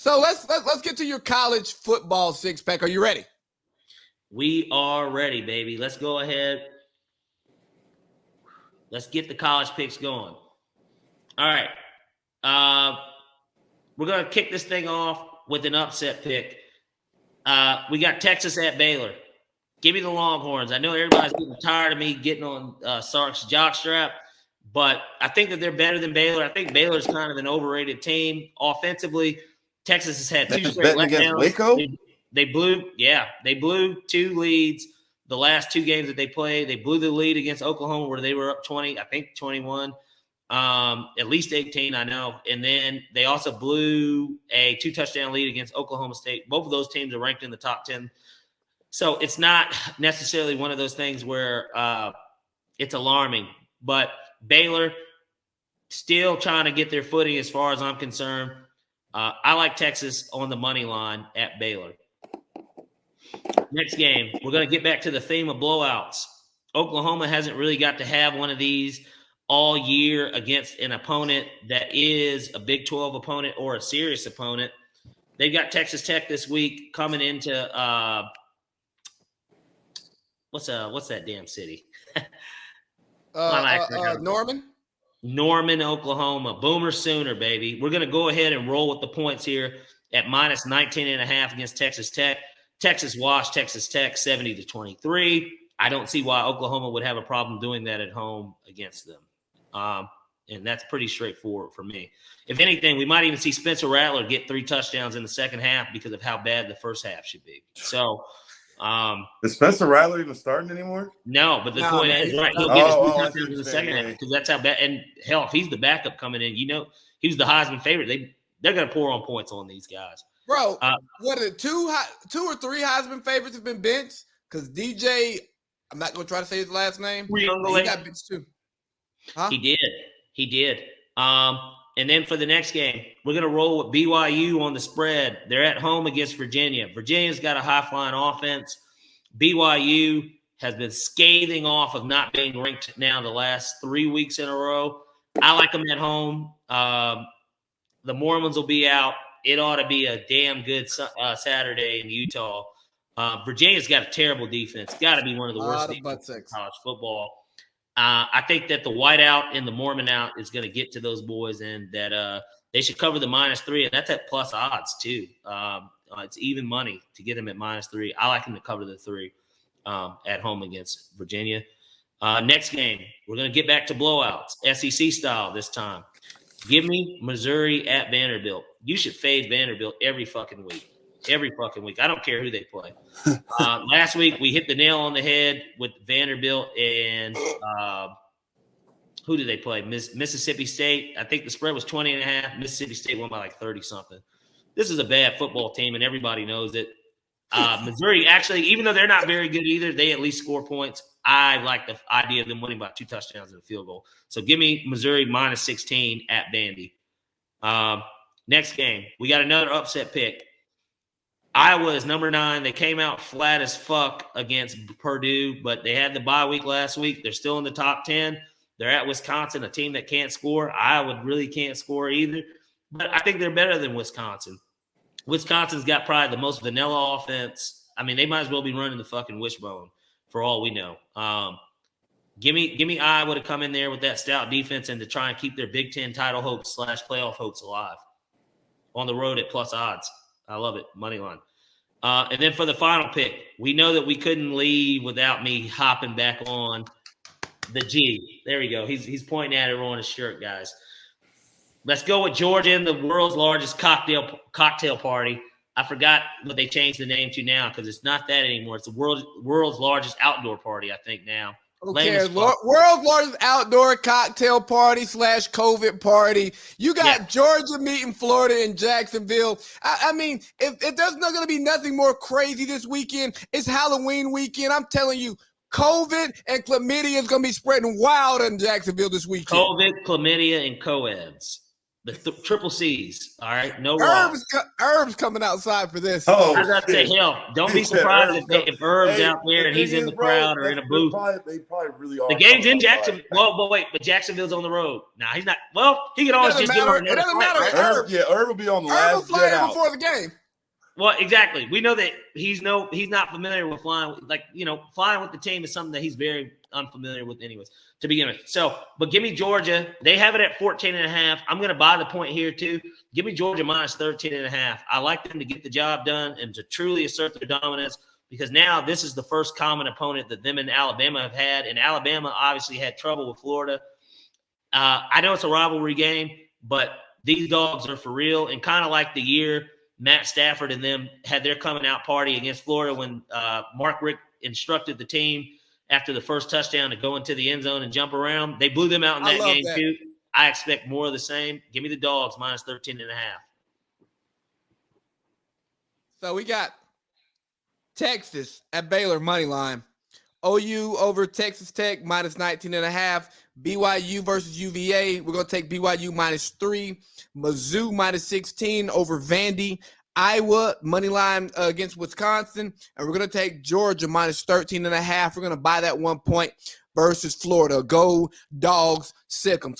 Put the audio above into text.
So let's get to your college football six-pack. Are you ready? We are ready, baby. Let's go ahead. Let's get the college picks going. All right. We're going to kick this thing off with an upset pick. We got Texas at Baylor. Give me the Longhorns. I know everybody's getting tired of me getting on Sark's jockstrap, but I think that they're better than Baylor. I think Baylor's kind of an overrated team. Offensively, Texas has had two straight letdowns. Waco? They blew two leads the last two games that they played. They blew the lead against Oklahoma where they were up 20, I think 21, at least 18, I know. And then they also blew a 2-touchdown lead against Oklahoma State. Both of those teams are ranked in the top 10. So it's not necessarily one of those things where it's alarming. But Baylor still trying to get their footing as far as I'm concerned. I like Texas on the money line at Baylor. Next game, we're going to get back to the theme of blowouts. Oklahoma hasn't really got to have one of these all year against an opponent that is a Big 12 opponent or a serious opponent. They've got Texas Tech this week coming into what's that damn city? Norman, Oklahoma. Boomer Sooner, baby. We're going to go ahead and roll with the points here at minus 19.5 against Texas Tech. Texas washed Texas Tech 70-23. I don't see why Oklahoma would have a problem doing that at home against them. And that's pretty straightforward for me. If anything, we might even see Spencer Rattler get 3 touchdowns in the second half because of how bad the first half should be. So, is Spencer Rattler even starting anymore? No, but the point is, right, he'll get his 3 touchdowns in the second half because that's how bad. And hell, if he's the backup coming in, he was the Heisman favorite. They're going to pour on points on these guys. Bro, what are two or three Heisman favorites have been benched? Because DJ, I'm not going to try to say his last name. He got benched too. Huh? He did. And then for the next game, we're going to roll with BYU on the spread. They're at home against Virginia. Virginia's got a high-flying offense. BYU has been scathing off of not being ranked now the last 3 weeks in a row. I like them at home. The Mormons will be out. It ought to be a damn good Saturday in Utah. Virginia's got a terrible defense. Got to be one of the worst defenses in college football. I think that the whiteout and the Mormon out is going to get to those boys, and that they should cover the -3, and that's at plus odds too. It's even money to get them at -3. I like them to cover the 3 at home against Virginia. Next game, we're going to get back to blowouts, SEC style this time. Give me Missouri at Vanderbilt. You should fade Vanderbilt every fucking week. I don't care who they play. Last week, we hit the nail on the head with Vanderbilt and who did they play? Mississippi State. I think the spread was 20.5. Mississippi State won by like 30-something. This is a bad football team, and everybody knows it. Missouri, actually, even though they're not very good either, they at least score points. I like the idea of them winning by 2 touchdowns and a field goal. So give me Missouri -16 at Vandy. Next game, we got another upset pick. Iowa is number 9. They came out flat as fuck against Purdue, but they had the bye week last week. They're still in the top 10. They're at Wisconsin, a team that can't score. Iowa really can't score either, but I think they're better than Wisconsin. Wisconsin's got probably the most vanilla offense. I mean, they might as well be running the fucking wishbone for all we know. Give me Iowa to come in there with that stout defense and to try and keep their Big Ten title hopes / playoff hopes alive on the road at plus odds. I love it. Money line. And then for the final pick, we know that we couldn't leave without me hopping back on the G. There we go. He's pointing at it on his shirt, guys. Let's go with Georgia and the world's largest cocktail party. I forgot what they changed the name to now because it's not that anymore. It's the world's largest outdoor party, I think, now. Okay, world's largest outdoor cocktail party / COVID party. You got Georgia meeting Florida in Jacksonville. I mean, if there's not going to be nothing more crazy this weekend, it's Halloween weekend. I'm telling you, COVID and chlamydia is going to be spreading wild in Jacksonville this weekend. COVID, chlamydia, and co-eds. The triple C's. All right, no wrong. Herb's coming outside for this. Oh, I was about to say, hell, don't be surprised if Herb's out there and he's in the crowd or in a booth. They probably really are. The game's in Jacksonville. Well, but wait, but Jacksonville's on the road. Nah, he's not. Well, he can always just give him another fight, right? Herb will be on the Herb last will jet fly out before the game. Well, exactly. We know that he's not familiar with flying. Like, flying with the team is something that he's very unfamiliar with anyways, to begin with. So, but give me Georgia. They have it at 14.5. I'm going to buy the point here too. Give me Georgia minus 13.5. I like them to get the job done and to truly assert their dominance, because now this is the first common opponent that them and Alabama have had. And Alabama obviously had trouble with Florida. I know it's a rivalry game, but these dogs are for real. And kind of like the year Matt Stafford and them had their coming out party against Florida when Mark Richt instructed the team after the first touchdown to go into the end zone and jump around. They blew them out in that game too. I expect more of the same. Give me the dogs minus 13.5. So we got Texas at Baylor money line. OU over Texas Tech minus 19.5. BYU versus UVA. We're going to take BYU minus 3. Mizzou minus 16 over Vandy. Iowa money line against Wisconsin. And we're going to take Georgia minus 13.5. We're going to buy that 1 point versus Florida. Go Dogs, sick 'em.